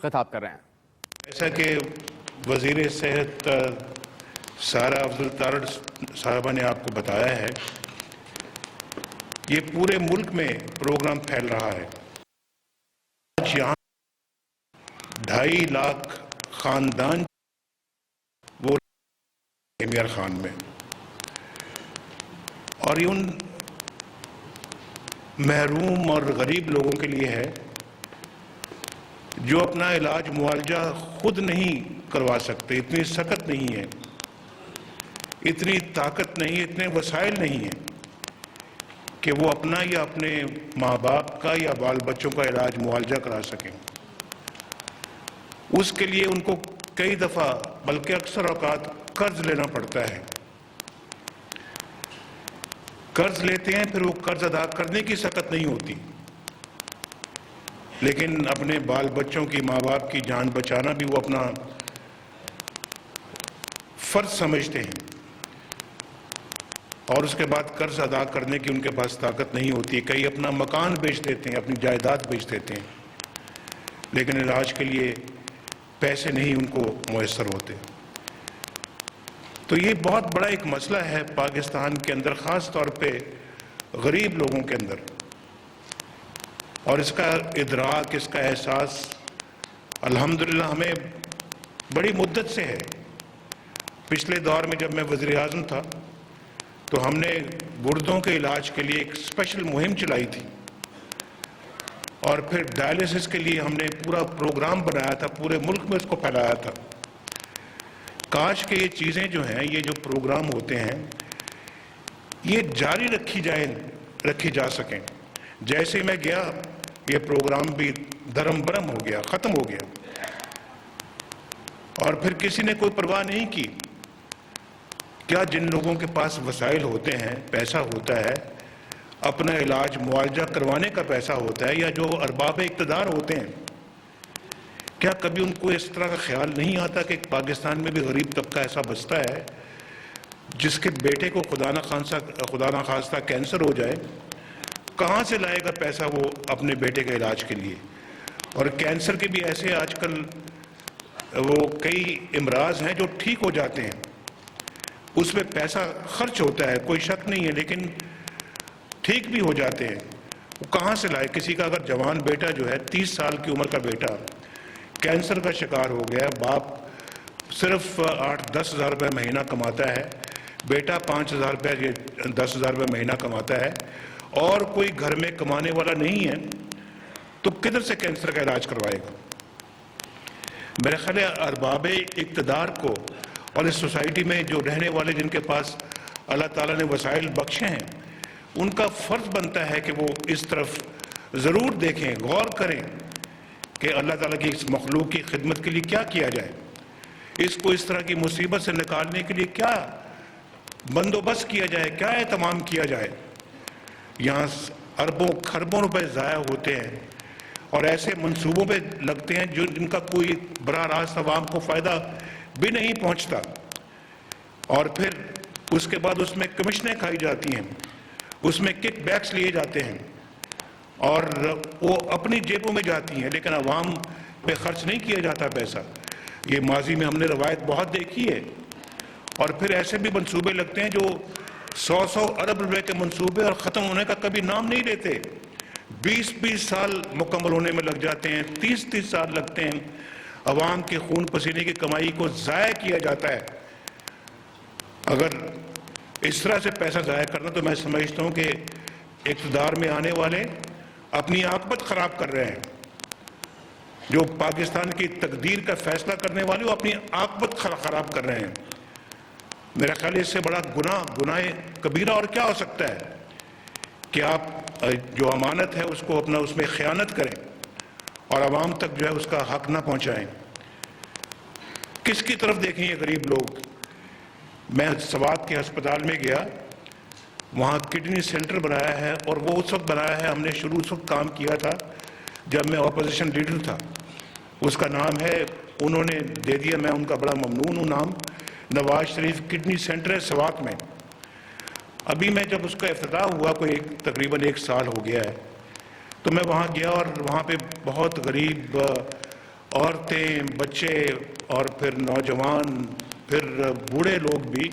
خطاب کر رہے ہیں۔ جیسا کہ وزیر صحت سارہ افضل تارڑ صاحبہ نے آپ کو بتایا ہے، یہ پورے ملک میں پروگرام پھیل رہا ہے۔ آج یہاں 2.5 لاکھ خاندان وہ میار خان میں، اور یہ ان محروم اور غریب لوگوں کے لیے ہے جو اپنا علاج معالجہ خود نہیں کروا سکتے، اتنی سکت نہیں ہے، اتنی طاقت نہیں، اتنے وسائل نہیں ہیں کہ وہ اپنا یا اپنے ماں باپ کا یا بال بچوں کا علاج معالجہ کرا سکیں۔ اس کے لیے ان کو کئی دفعہ بلکہ اکثر اوقات قرض لینا پڑتا ہے۔ قرض لیتے ہیں، پھر وہ قرض ادا کرنے کی سکت نہیں ہوتی، لیکن اپنے بال بچوں کی، ماں باپ کی جان بچانا بھی وہ اپنا فرض سمجھتے ہیں، اور اس کے بعد قرض ادا کرنے کی ان کے پاس طاقت نہیں ہوتی۔ کئی اپنا مکان بیچ دیتے ہیں، اپنی جائیداد بیچ دیتے ہیں، لیکن علاج کے لیے پیسے نہیں ان کو میسر ہوتے۔ تو یہ بہت بڑا ایک مسئلہ ہے پاکستان کے اندر، خاص طور پہ غریب لوگوں کے اندر، اور اس کا ادراک، اس کا احساس الحمدللہ ہمیں بڑی مدت سے ہے۔ پچھلے دور میں جب میں وزیر اعظم تھا تو ہم نے گردوں کے علاج کے لیے ایک اسپیشل مہم چلائی تھی، اور پھر ڈائلیسس کے لیے ہم نے پورا پروگرام بنایا تھا، پورے ملک میں اس کو پھیلایا تھا۔ کاش کہ یہ چیزیں جو ہیں، یہ جو پروگرام ہوتے ہیں، یہ جاری رکھی جا سکیں۔ جیسے میں گیا، یہ پروگرام بھی دھرم برم ہو گیا، ختم ہو گیا، اور پھر کسی نے کوئی پرواہ نہیں کی۔ کیا جن لوگوں کے پاس وسائل ہوتے ہیں، پیسہ ہوتا ہے، اپنا علاج معالجہ کروانے کا پیسہ ہوتا ہے، یا جو ارباب اقتدار ہوتے ہیں، کیا کبھی ان کو اس طرح کا خیال نہیں آتا کہ پاکستان میں بھی غریب طبقہ ایسا بستا ہے جس کے بیٹے کو خدا نخواستہ کینسر ہو جائے؟ کہاں سے لائے گا پیسہ وہ اپنے بیٹے کے علاج کے لیے؟ اور کینسر کے بھی ایسے آج کل وہ کئی امراض ہیں جو ٹھیک ہو جاتے ہیں، اس میں پیسہ خرچ ہوتا ہے، کوئی شک نہیں ہے، لیکن ٹھیک بھی ہو جاتے ہیں۔ وہ کہاں سے لائے؟ کسی کا اگر جوان بیٹا جو ہے، 30 سال کی عمر کا بیٹا کینسر کا شکار ہو گیا، باپ صرف 8-10 ہزار روپے مہینہ کماتا ہے، بیٹا 5,000 روپے یا 10,000 روپے مہینہ کماتا ہے، اور کوئی گھر میں کمانے والا نہیں ہے، تو کدھر سے کینسر کا علاج کروائے گا؟ میرے خیال ہے ارباب اقتدار کو اور اس سوسائٹی میں جو رہنے والے جن کے پاس اللہ تعالیٰ نے وسائل بخشے ہیں، ان کا فرض بنتا ہے کہ وہ اس طرف ضرور دیکھیں، غور کریں کہ اللہ تعالیٰ کی اس مخلوق کی خدمت کے لیے کیا کیا جائے، اس کو اس طرح کی مصیبت سے نکالنے کے لیے کیا بندوبست کیا جائے، کیا اہتمام کیا جائے۔ یہاں اربوں کھربوں روپے ضائع ہوتے ہیں اور ایسے منصوبوں پہ لگتے ہیں جن کا کوئی براہ راست عوام کو فائدہ بھی نہیں پہنچتا، اور پھر اس کے بعد اس میں کمیشنیں کھائی جاتی ہیں، اس میں کک بیکس لیے جاتے ہیں، اور وہ اپنی جیبوں میں جاتی ہیں، لیکن عوام پہ خرچ نہیں کیا جاتا پیسہ۔ یہ ماضی میں ہم نے روایت بہت دیکھی ہے۔ اور پھر ایسے بھی منصوبے لگتے ہیں جو 100 ارب روپے کے منصوبے، اور ختم ہونے کا کبھی نام نہیں لیتے۔ 20 سال مکمل ہونے میں لگ جاتے ہیں، 30 سال لگتے ہیں، عوام کے خون پسینے کی کمائی کو ضائع کیا جاتا ہے۔ اگر اس طرح سے پیسہ ضائع کرنا، تو میں سمجھتا ہوں کہ اقتدار میں آنے والے اپنی عاقبت خراب کر رہے ہیں۔ جو پاکستان کی تقدیر کا فیصلہ کرنے والے، وہ اپنی عاقبت خراب کر رہے ہیں۔ میرا خیال ہے اس سے بڑا گناہ کبیرہ اور کیا ہو سکتا ہے کہ آپ جو امانت ہے اس کو اپنا اس میں خیانت کریں اور عوام تک جو ہے اس کا حق نہ پہنچائیں۔ کس کی طرف دیکھیں یہ غریب لوگ؟ میں سوات کے ہسپتال میں گیا، وہاں کڈنی سینٹر بنایا ہے، اور وہ اس وقت بنایا ہے، ہم نے شروع اس وقت کام کیا تھا جب میں اپوزیشن لیڈر تھا۔ اس کا نام ہے، انہوں نے دے دیا، میں ان کا بڑا ممنون ہوں، نام نواز شریف کڈنی سینٹر ہے سوات میں۔ ابھی میں جب اس کا افتتاح ہوا، کوئی تقریباً 1 سال ہو گیا ہے، تو میں وہاں گیا، اور وہاں پہ بہت غریب عورتیں، بچے اور پھر نوجوان، پھر بوڑھے لوگ بھی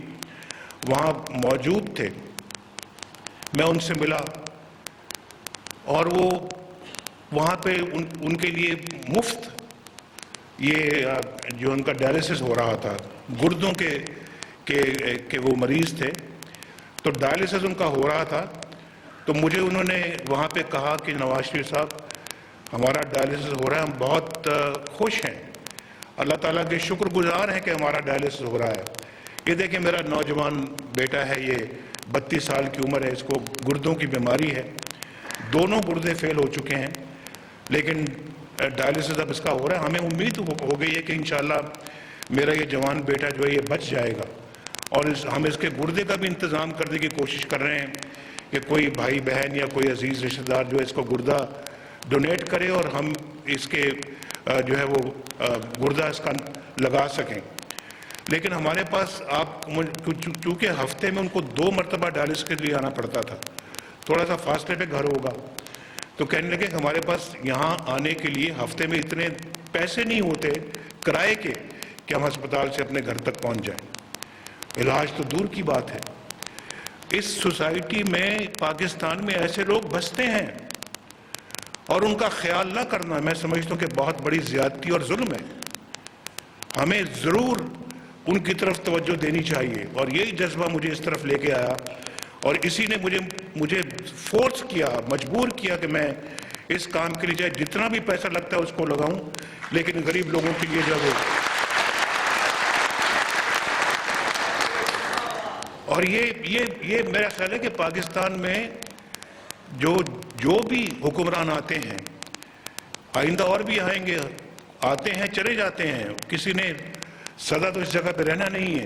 وہاں موجود تھے. میں ان سے ملا اور وہ وہاں پہ ان کے لیے مفت یہ جو ان کا ڈائلسس ہو رہا تھا، گردوں کے وہ مریض تھے، تو ڈائلسس ان کا ہو رہا تھا. تو مجھے انہوں نے وہاں پہ کہا کہ نواز شریف صاحب ہمارا ڈائلسس ہو رہا ہے، ہم بہت خوش ہیں، اللہ تعالیٰ کے شکر گزار ہیں کہ ہمارا ڈائلسس ہو رہا ہے. یہ دیکھیں میرا نوجوان بیٹا ہے، یہ 32 سال کی عمر ہے، اس کو گردوں کی بیماری ہے، دونوں گردے فیل ہو چکے ہیں، لیکن ڈائلسس اب اس کا ہو رہا ہے. ہمیں امید ہو گئی ہے کہ انشاءاللہ میرا یہ جوان بیٹا جو ہے یہ بچ جائے گا، اور ہم اس کے گردے کا بھی انتظام کرنے کی کوشش کر رہے ہیں کہ کوئی بھائی بہن یا کوئی عزیز رشتہ دار جو اس کو گردہ ڈونیٹ کرے اور ہم اس کے جو ہے وہ گردہ اس کا لگا سکیں. لیکن ہمارے پاس چونکہ ہفتے میں ان کو 2 مرتبہ ڈائلسس کے لیے آنا پڑتا تھا، تھوڑا سا فاصلے پہ گھر ہوگا، تو کہنے لگے کہ ہمارے پاس یہاں آنے کے لیے ہفتے میں اتنے پیسے نہیں ہوتے کرائے کے کہ ہم ہسپتال سے اپنے گھر تک پہنچ جائیں. علاج تو دور کی بات ہے. اس سوسائٹی میں پاکستان میں ایسے لوگ بستے ہیں اور ان کا خیال نہ کرنا میں سمجھتا ہوں کہ بہت بڑی زیادتی اور ظلم ہے. ہمیں ضرور ان کی طرف توجہ دینی چاہیے، اور یہی جذبہ مجھے اس طرف لے کے آیا، اور اسی نے مجھے فورس کیا، مجبور کیا کہ میں اس کام کے لیے چاہے جتنا بھی پیسہ لگتا ہے اس کو لگاؤں، لیکن غریب لوگوں کے لیے جو وہ. اور یہ میرا خیال ہے کہ پاکستان میں جو بھی حکمران آتے ہیں، آئندہ اور بھی آئیں گے، آتے ہیں چلے جاتے ہیں، کسی نے سدا تو اس جگہ پہ رہنا نہیں ہے.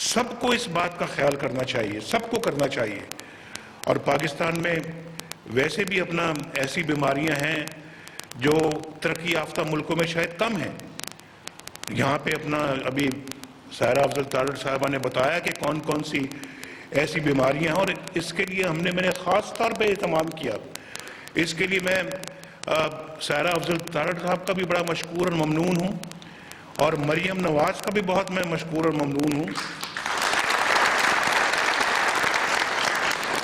سب کو اس بات کا خیال کرنا چاہیے، سب کو کرنا چاہیے. اور پاکستان میں ویسے بھی اپنا ایسی بیماریاں ہیں جو ترقی یافتہ ملکوں میں شاید کم ہیں. یہاں پہ اپنا ابھی سائرہ افضل تارڑ صاحبہ نے بتایا کہ کون کون سی ایسی بیماریاں ہیں، اور اس کے لیے میں نے خاص طور پہ اہتمام کیا. اس کے لیے میں سائرہ افضل تارڑ صاحب کا بھی بڑا مشکور اور ممنون ہوں، اور مریم نواز کا بھی بہت میں مشکور اور ممنون ہوں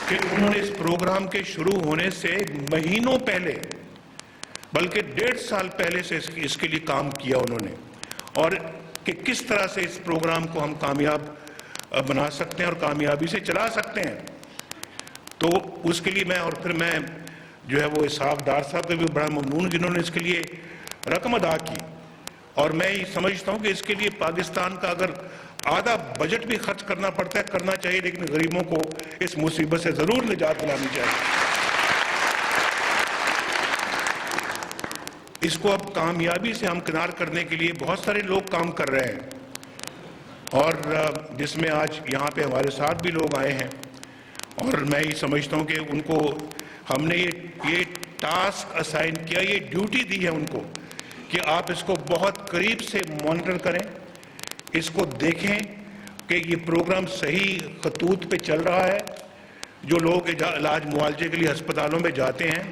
کہ انہوں نے اس پروگرام کے شروع ہونے سے مہینوں پہلے، بلکہ 1.5 سال پہلے سے اس کے لیے کام کیا انہوں نے، اور کہ کس طرح سے اس پروگرام کو ہم کامیاب بنا سکتے ہیں اور کامیابی سے چلا سکتے ہیں. تو اس کے لیے اور پھر میں جو ہے وہ اسحاق ڈار صاحب کا بھی بڑا ممنون ہوں جنہوں نے اس کے لیے رقم ادا کی. اور میں یہ سمجھتا ہوں کہ اس کے لیے پاکستان کا اگر آدھا بجٹ بھی خرچ کرنا پڑتا ہے کرنا چاہیے، لیکن غریبوں کو اس مصیبت سے ضرور نجات دلانی چاہیے. اس کو اب کامیابی سے ہمکنار کرنے کے لیے بہت سارے لوگ کام کر رہے ہیں، اور جس میں آج یہاں پہ ہمارے ساتھ بھی لوگ آئے ہیں. اور میں یہ سمجھتا ہوں کہ ان کو ہم نے یہ ٹاسک اسائن کیا، یہ ڈیوٹی دی ہے ان کو کہ آپ اس کو بہت قریب سے مانیٹر کریں، اس کو دیکھیں کہ یہ پروگرام صحیح خطوط پہ چل رہا ہے. جو لوگ علاج معالجے کے لیے ہسپتالوں میں جاتے ہیں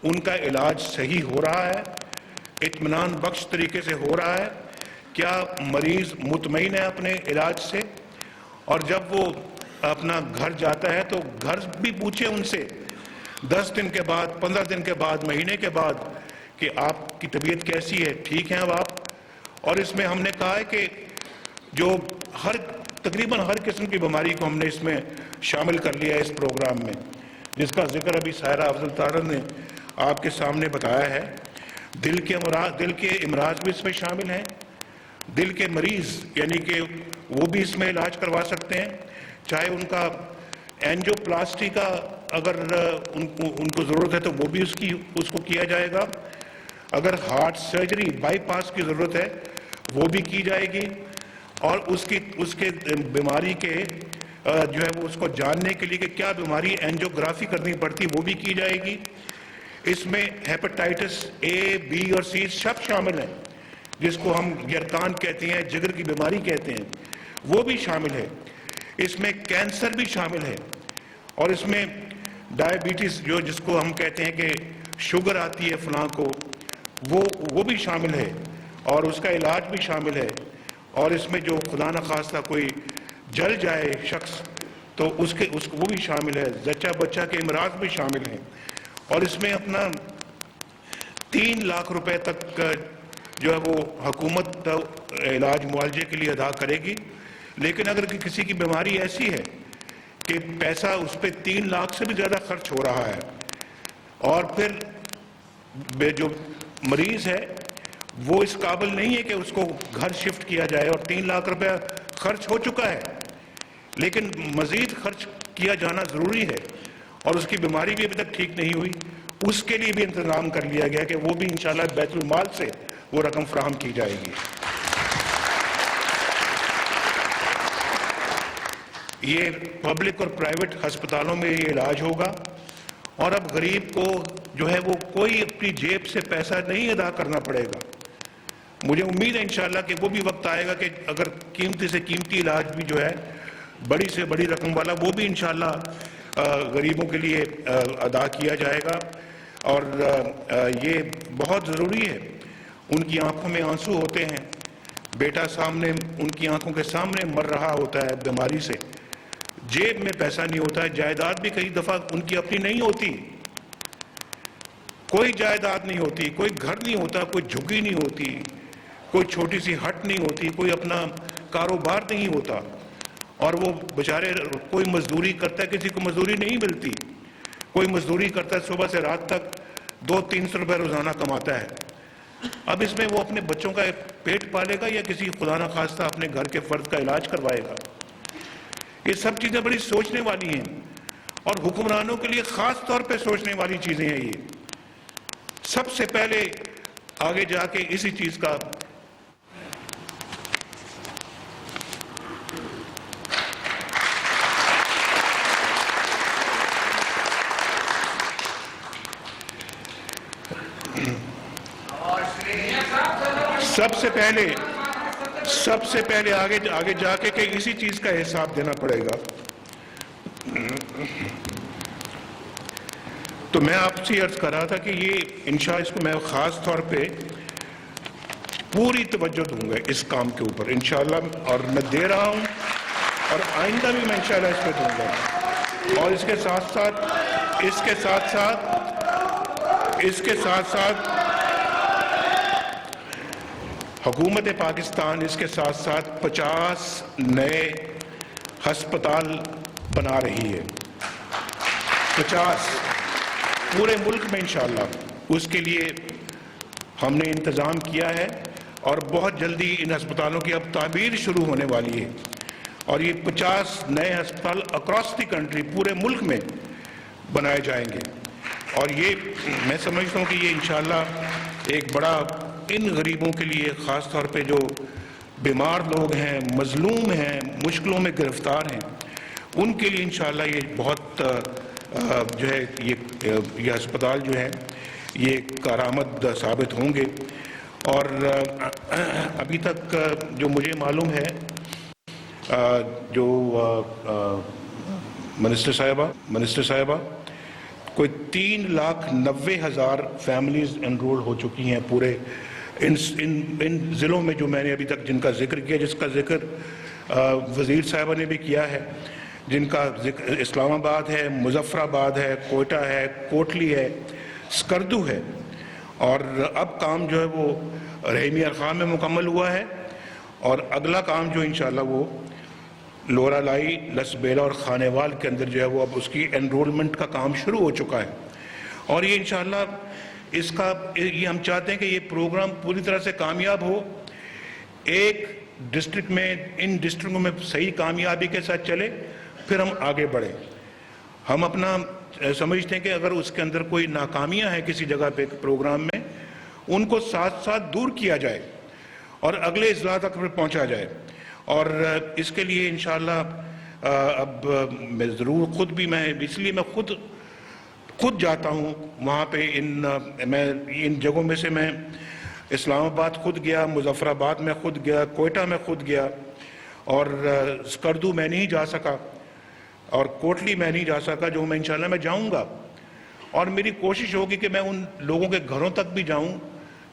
ان کا علاج صحیح ہو رہا ہے، اطمینان بخش طریقے سے ہو رہا ہے، کیا مریض مطمئن ہے اپنے علاج سے. اور جب وہ اپنا گھر جاتا ہے تو گھر بھی پوچھے ان سے 10 دن کے بعد، 15 دن کے بعد، مہینے کے بعد کہ آپ کی طبیعت کیسی ہے، ٹھیک ہیں اب آپ. اور اس میں ہم نے کہا ہے کہ جو تقریباً ہر قسم کی بیماری کو ہم نے اس میں شامل کر لیا ہے اس پروگرام میں، جس کا ذکر ابھی سائرہ افضل تارڑ نے آپ کے سامنے بتایا ہے. دل کے امراض بھی اس میں شامل ہیں. دل کے مریض یعنی کہ وہ بھی اس میں علاج کروا سکتے ہیں، چاہے ان کا اینجیوپلاسٹی کا اگر ان کو ضرورت ہے تو وہ بھی اس کو کیا جائے گا. اگر ہارٹ سرجری بائی پاس کی ضرورت ہے وہ بھی کی جائے گی، اور اس کے بیماری کے جو ہے وہ اس کو جاننے کے لیے کہ کیا بیماری اینجیوگرافی کرنی پڑتی وہ بھی کی جائے گی. اس میں ہیپاٹائٹس اے، بی اور سی سب شامل ہیں، جس کو ہم یرقان کہتے ہیں، جگر کی بیماری کہتے ہیں، وہ بھی شامل ہے. اس میں کینسر بھی شامل ہے، اور اس میں ڈائبٹیز جس کو ہم کہتے ہیں کہ شوگر آتی ہے فلاں کو، وہ بھی شامل ہے اور اس کا علاج بھی شامل ہے، اور اس میں جو خدا نخواستہ کوئی جل جائے شخص تو وہ بھی شامل ہے، زچہ بچہ کے امراض بھی شامل ہیں، اور اس میں اپنا 3 لاکھ روپے تک جو ہے وہ حکومت علاج معالجے کے لیے ادا کرے گی۔ لیکن اگر کسی کی بیماری ایسی ہے کہ پیسہ اس پہ 3 لاکھ سے بھی زیادہ خرچ ہو رہا ہے، اور پھر جو مریض ہے وہ اس قابل نہیں ہے کہ اس کو گھر شفٹ کیا جائے، اور 3 لاکھ روپے خرچ ہو چکا ہے لیکن مزید خرچ کیا جانا ضروری ہے، اور اس کی بیماری بھی ابھی تک ٹھیک نہیں ہوئی، اس کے لیے بھی انتظام کر لیا گیا کہ وہ بھی انشاءاللہ بیت المال سے وہ رقم فراہم کی جائے گی۔ یہ پبلک اور پرائیویٹ ہسپتالوں میں یہ علاج ہوگا، اور اب غریب کو جو ہے وہ کوئی اپنی جیب سے پیسہ نہیں ادا کرنا پڑے گا۔ مجھے امید ہے انشاءاللہ کہ وہ بھی وقت آئے گا کہ اگر قیمتی سے قیمتی علاج بھی جو ہے بڑی سے بڑی رقم والا وہ بھی انشاءاللہ غریبوں کے لیے ادا کیا جائے گا، اور یہ بہت ضروری ہے۔ ان کی آنکھوں میں آنسو ہوتے ہیں، بیٹا سامنے ان کی آنکھوں کے سامنے مر رہا ہوتا ہے بیماری سے، جیب میں پیسہ نہیں ہوتا ہے، جائیداد بھی کئی دفعہ ان کی اپنی نہیں ہوتی، کوئی جائیداد نہیں ہوتی، کوئی گھر نہیں ہوتا، کوئی جھگی نہیں ہوتی، کوئی چھوٹی سی ہٹ نہیں ہوتی، کوئی اپنا کاروبار نہیں ہوتا، اور وہ بیچارے کوئی مزدوری کرتا ہے، کسی کو مزدوری نہیں ملتی، کوئی مزدوری کرتا ہے صبح سے رات تک 200-300 روپے روزانہ کماتا ہے۔ اب اس میں وہ اپنے بچوں کا پیٹ پالے گا یا کسی خدا نخواستہ اپنے گھر کے فرد کا علاج کروائے گا؟ یہ سب چیزیں بڑی سوچنے والی ہیں، اور حکمرانوں کے لیے خاص طور پہ سوچنے والی چیزیں ہیں۔ یہ سب سے پہلے آگے جا کے اسی چیز کا سب سے پہلے آگے جا کے کہ اسی چیز کا حساب دینا پڑے گا۔ تو میں آپ سے عرض کر رہا تھا کہ یہ انشاءاللہ اس کو میں خاص طور پہ پوری توجہ دوں گا اس کام کے اوپر انشاءاللہ، اور میں دے رہا ہوں اور آئندہ بھی میں انشاءاللہ اس پہ دوں گا، اور اس کے ساتھ ساتھ حکومت پاکستان اس کے ساتھ ساتھ 50 نئے ہسپتال بنا رہی ہے، 50 پورے ملک میں انشاءاللہ۔ اس کے لیے ہم نے انتظام کیا ہے، اور بہت جلدی ان ہسپتالوں کی اب تعمیر شروع ہونے والی ہے، اور یہ 50 نئے ہسپتال اکراس دی کنٹری پورے ملک میں بنائے جائیں گے، اور یہ میں سمجھتا ہوں کہ یہ انشاءاللہ ایک بڑا ان غریبوں کے لیے، خاص طور پہ جو بیمار لوگ ہیں، مظلوم ہیں، مشکلوں میں گرفتار ہیں، ان کے لیے انشاءاللہ یہ بہت جو ہے یہ ہسپتال جو ہے یہ کارآمد ثابت ہوں گے۔ اور ابھی تک جو مجھے معلوم ہے جو منسٹر صاحبہ کوئی 3,90,000 فیملیز انرول ہو چکی ہیں پورے ان ضلعوں میں جو میں نے ابھی تک جن کا ذکر کیا، جس کا ذکر وزیر صاحبہ نے بھی کیا ہے، جن کا ذکر اسلام آباد ہے، مظفر آباد ہے، کوئٹہ ہے، کوٹلی ہے، سکردو ہے، اور اب کام جو ہے وہ رحیمی ارقام میں مکمل ہوا ہے، اور اگلا کام جو انشاءاللہ وہ لورا لائی، لسبیلا اور خانیوال کے اندر جو ہے وہ اب اس کی انرولمنٹ کا کام شروع ہو چکا ہے، اور یہ انشاءاللہ یہ ہم چاہتے ہیں کہ یہ پروگرام پوری طرح سے کامیاب ہو، ایک ڈسٹرکٹ میں ان ڈسٹرکٹوں میں صحیح کامیابی کے ساتھ چلے، پھر ہم آگے بڑھیں۔ ہم اپنا سمجھتے ہیں کہ اگر اس کے اندر کوئی ناکامیاں ہیں کسی جگہ پہ پروگرام میں، ان کو ساتھ ساتھ دور کیا جائے اور اگلے اضلاع تک پھر پہنچا جائے، اور اس کے لیے انشاءاللہ اب میں ضرور اس لیے میں خود جاتا ہوں وہاں پہ، ان جگہوں میں سے میں اسلام آباد خود گیا، مظفر آباد میں خود گیا، کوئٹہ میں خود گیا، اور سکردو میں نہیں جا سکا، اور کوٹلی میں نہیں جا سکا، جو میں انشاءاللہ میں جاؤں گا، اور میری کوشش ہوگی کہ میں ان لوگوں کے گھروں تک بھی جاؤں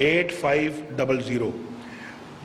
8500,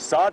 7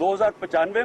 95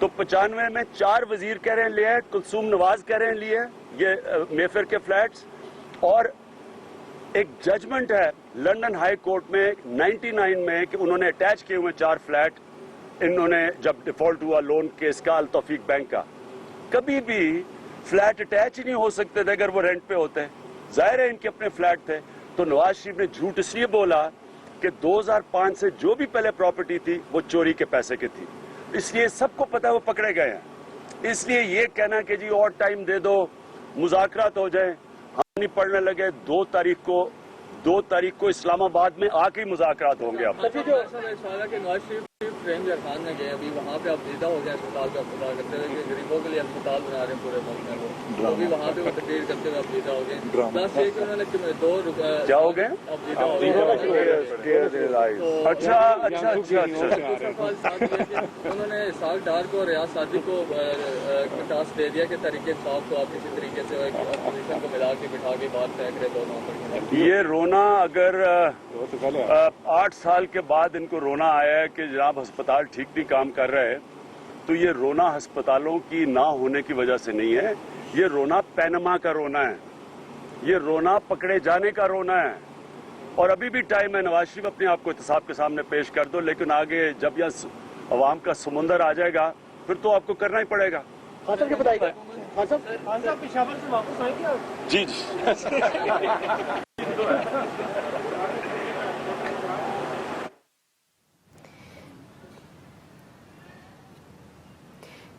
تو 95 میں 4 وزیر کہہ رہے ہیں لیا ہے, کلثوم نواز کہہ رہے ہیں لیا ہے یہ مے فیئر کے فلیٹس, اور ایک ججمنٹ ہے لنڈن ہائی کورٹ میں 99 میں کہ انہوں نے اٹیچ کیے ہوئے 4 فلیٹ, انہوں نے جب ڈیفالٹ ہوا لون کیس کا التوفیق بینک کا. کبھی بھی فلیٹ اٹیچ ہی نہیں ہو سکتے تھے اگر وہ رینٹ پہ ہوتے, ظاہر ہے ان کے اپنے فلیٹ تھے. تو نواز شریف نے جھوٹ اس لیے بولا کہ 2005 سے جو بھی پہلے پراپرٹی تھی وہ چوری کے پیسے کی تھی, اس لیے سب کو پتا ہے وہ پکڑے گئے ہیں. اس لیے یہ کہنا کہ جی اور ٹائم دے دو مذاکرات ہو جائیں, ہم نہیں پڑھنے لگے 2 تاریخ کو اسلام آباد میں آ کے ہی مذاکرات ہوں گے. اب نواز شریف فریم خان میں گئے, ابھی وہاں پہ آپ دیدہ ہو گئے اسپتال کا افتتاح کرتے ہوئے کہ غریبوں کے لیے اسپتال بنا رہے ہیں پورے ملک میں, وہ ابھی وہاں پہ وہ تقریر کرتے ہوئے آپ دیدہ ہو گئے. پلس یہ کہ انہوں نے 2 کیا ہو گئے, اب دیدہ ہو گئے. اچھا انہوں نے اسحاق ڈار کو اور ریاض صادق کو ٹاسک دے دیا کہ تحریک انصاف کو آپ کسی طریقے سے اپوزیشن کو ملا کے بٹھا کے بات طے کرے دونوں پر. یہ رونا اگر 8 سال کے بعد ان کو رونا آیا ہے کہ جناب ہسپتال ٹھیک نہیں کام کر رہے, تو یہ رونا ہسپتالوں کی نہ ہونے کی وجہ سے نہیں ہے, یہ رونا پینما کا رونا ہے, یہ رونا پکڑے جانے کا رونا ہے. اور ابھی بھی ٹائم ہے, نواز شریف اپنے آپ کو احتساب کے سامنے پیش کر دو, لیکن آگے جب یہ عوام کا سمندر آ جائے گا پھر تو آپ کو کرنا ہی پڑے گا. جی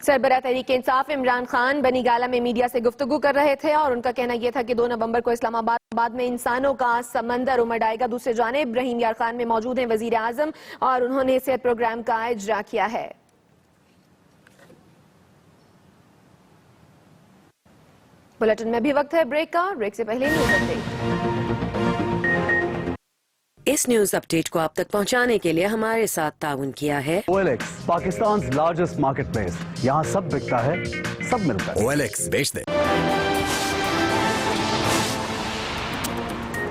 سربراہ تحریک انصاف عمران خان بنی گالہ میں میڈیا سے گفتگو کر رہے تھے اور ان کا کہنا یہ تھا کہ 2 نومبر کو اسلام آباد میں انسانوں کا سمندر امڑ آئے گا. دوسری جانب رحیم یار خان میں موجود ہیں وزیر اعظم اور انہوں نے صحت پروگرام کا اجرا کیا ہے. بلیٹن میں بھی وقت ہے بریک کا, بریک سے پہلے نیوز اپڈیٹ. اس نیوز اپڈیٹ کو آپ تک پہنچانے کے لیے ہمارے ساتھ تعاون کیا ہے OLX, Pakistan largest market place. یہاں سب بکتا ہے, سب ملتا ہے. OLX بیچ دے.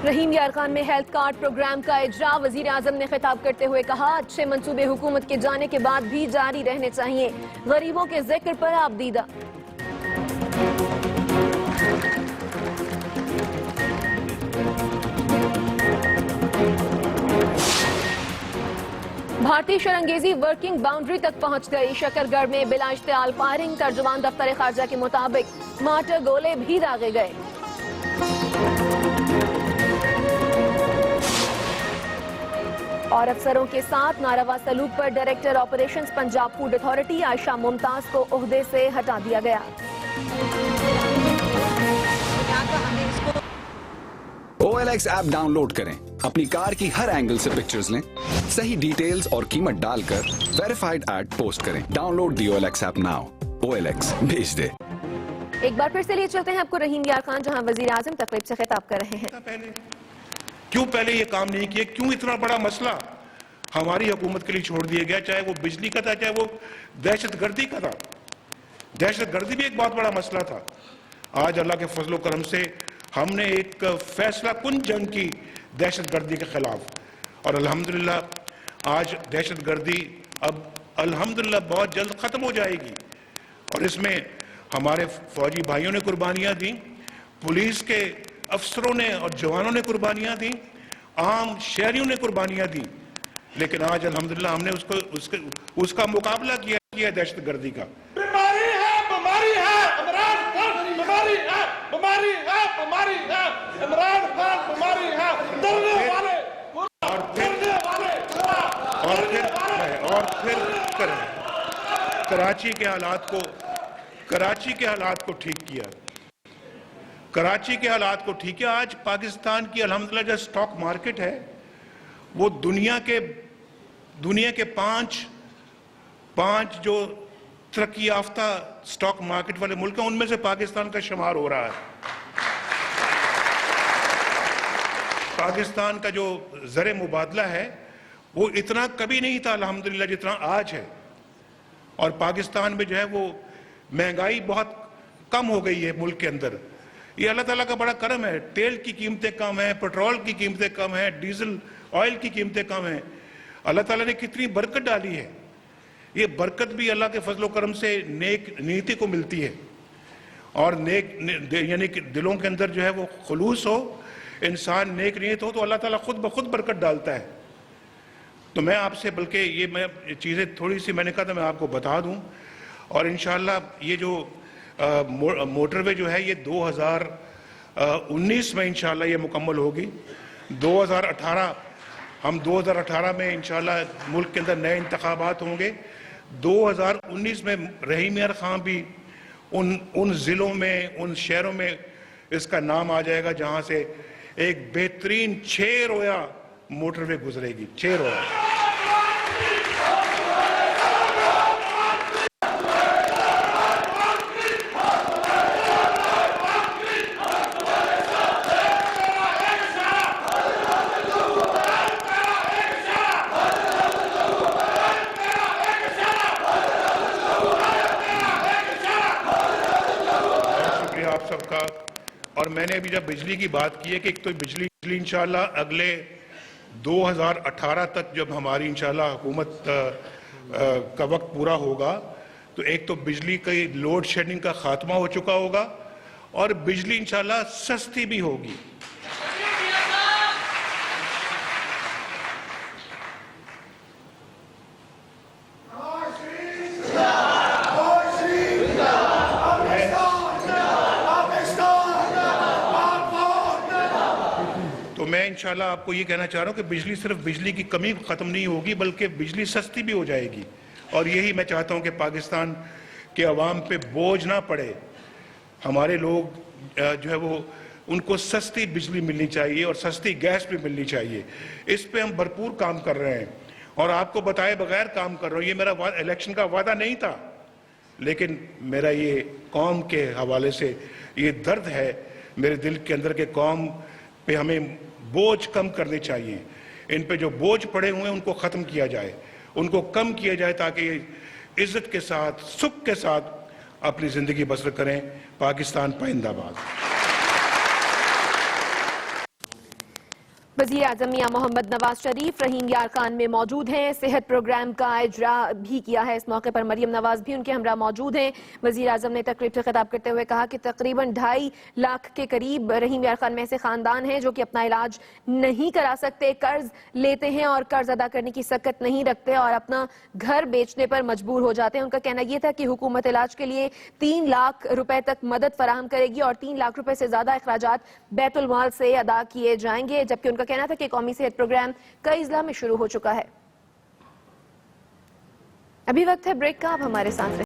رحیم یار خان میں ہیلتھ کارڈ پروگرام کا اجرا. وزیر اعظم نے خطاب کرتے ہوئے کہا اچھے منصوبے حکومت کے جانے کے بعد بھی جاری رہنے چاہیے. غریبوں کے ذکر پر آپ دیدہ. بھارتی شرنگیزی ورکنگ باؤنڈری تک پہنچ گئی. شکر گڑھ میں بلا اشتعال فائرنگ. ترجمان دفتر خارجہ کے مطابق مارٹر گولے بھی داغے گئے. اور افسروں کے ساتھ ناروا سلوک پر director operations Punjab food authority Ayesha Mumtaz کو عہدے سے ہٹا دیا گیا. OLX ایپ ڈاؤن لوڈ کریں, اپنی کار کی ہر اینگل سے پکچرز لیں, صحیح ڈیٹیلز اور قیمت ڈال کر ویریفائڈ ایڈ پوسٹ کریں. ڈاؤن لوڈ دی OLX ایپ ناؤ. OLX بھیج دے. ایک بار پھر سے لیے چلتے ہیں آپ کو رحیم یار خان, جہاں وزیر اعظم تقریب سے خطاب کر رہے ہیں. کیوں پہلے یہ کام نہیں کیا, کیوں اتنا بڑا مسئلہ ہماری حکومت کے لیے چھوڑ دیا گیا, چاہے وہ بجلی کا تھا چاہے وہ دہشت گردی کا تھا. دہشت گردی بھی ایک بہت بڑا مسئلہ تھا. آج اللہ کے فضل و کرم سے ہم نے ایک فیصلہ کن جنگ کی دہشت گردی کے خلاف, اور الحمدللہ آج دہشت گردی اب الحمدللہ بہت جلد ختم ہو جائے گی. اور اس میں ہمارے فوجی بھائیوں نے قربانیاں دیں, پولیس کے افسروں نے اور جوانوں نے قربانیاں دیں, عام شہریوں نے قربانیاں دیں, لیکن آج الحمدللہ ہم نے اس کا مقابلہ کیا دہشت گردی کا. بیماری ہے عمران خان, بیماری ہے عمران خان, بیماری ہے ڈرنے والے اور پھر کراچی کے حالات کو ٹھیک کیا. کراچی کے حالات کو ٹھیک ہے. آج پاکستان کی الحمدللہ جو سٹاک مارکیٹ ہے وہ دنیا کے 5 جو ترقی یافتہ سٹاک مارکیٹ والے ملک ہیں ان میں سے پاکستان کا شمار ہو رہا ہے. پاکستان کا جو زر مبادلہ ہے وہ اتنا کبھی نہیں تھا الحمدللہ جتنا آج ہے. اور پاکستان میں جو ہے وہ مہنگائی بہت کم ہو گئی ہے ملک کے اندر. یہ اللہ تعالیٰ کا بڑا کرم ہے. تیل کی قیمتیں کم ہیں, پیٹرول کی قیمتیں کم ہیں, ڈیزل آئل کی قیمتیں کم ہیں. اللہ تعالیٰ نے کتنی برکت ڈالی ہے. یہ برکت بھی اللہ کے فضل و کرم سے نیک نیتی کو ملتی ہے، اور نیک یعنی کہ دلوں کے اندر جو ہے وہ خلوص ہو، انسان نیک نیت ہو تو اللہ تعالیٰ خود بخود برکت ڈالتا ہے۔ تو میں آپ سے بلکہ یہ میں چیزیں تھوڑی سی میں نے کہا تھا میں آپ کو بتا دوں، اور انشاءاللہ یہ جو موٹر وے جو ہے یہ 2019 میں انشاءاللہ یہ مکمل ہوگی۔ 2018 میں انشاءاللہ ملک کے اندر نئے انتخابات ہوں گے۔ 2019 میں رحیم یار خان بھی ان ضلعوں میں، ان شہروں میں اس کا نام آ جائے گا جہاں سے ایک بہترین 6 رویا موٹر وے گزرے گی، 6 رویا۔ اور میں نے ابھی جب بجلی کی بات کی ہے کہ ایک تو بجلی انشاءاللہ اگلے 2018 تک جب ہماری انشاءاللہ حکومت کا وقت پورا ہوگا تو ایک تو بجلی کی لوڈ شیڈنگ کا خاتمہ ہو چکا ہوگا اور بجلی انشاءاللہ سستی بھی ہوگی۔ میں انشاءاللہ آپ کو یہ کہنا چاہ رہا ہوں کہ بجلی صرف بجلی کی کمی ختم نہیں ہوگی بلکہ بجلی سستی بھی ہو جائے گی، اور یہی میں چاہتا ہوں کہ پاکستان کے عوام پہ بوجھ نہ پڑے۔ ہمارے لوگ جو ہے وہ ان کو سستی بجلی ملنی چاہیے اور سستی گیس بھی ملنی چاہیے، اس پہ ہم بھرپور کام کر رہے ہیں اور آپ کو بتائے بغیر کام کر رہا ہوں۔ یہ میرا الیکشن کا وعدہ نہیں تھا، لیکن میرا یہ قوم کے حوالے سے یہ درد ہے میرے دل کے اندر کہ قوم پہ ہمیں بوجھ کم کرنے چاہیے، ان پہ جو بوجھ پڑے ہوئے ہیں ان کو ختم کیا جائے، ان کو کم کیا جائے تاکہ عزت کے ساتھ، سکھ کے ساتھ اپنی زندگی بسر کریں۔ پاکستان پائندہ باد۔ وزیر اعظم میاں محمد نواز شریف رحیم یار خان میں موجود ہیں، صحت پروگرام کا اجرا بھی کیا ہے۔ اس موقع پر مریم نواز بھی ان کے ہمراہ موجود ہیں۔ وزیر اعظم نے تقریب سے خطاب کرتے ہوئے کہا کہ تقریباً 2.5 لاکھ کے قریب رحیم یار خان میں ایسے خاندان ہیں جو کہ اپنا علاج نہیں کرا سکتے، قرض لیتے ہیں اور قرض ادا کرنے کی سکت نہیں رکھتے اور اپنا گھر بیچنے پر مجبور ہو جاتے ہیں۔ ان کا کہنا یہ تھا کہ حکومت علاج کے لیے 3 لاکھ روپے تک مدد فراہم کرے گی اور 3 لاکھ روپے سے زیادہ اخراجات بیت المال سے ادا کیے جائیں گے، جبکہ ان کا کہنا تھا کہ قومی صحت پروگرام کئی اضلاع میں شروع ہو چکا ہے۔ ابھی وقت ہے بریک کا، آپ ہمارے ساتھ رہیں۔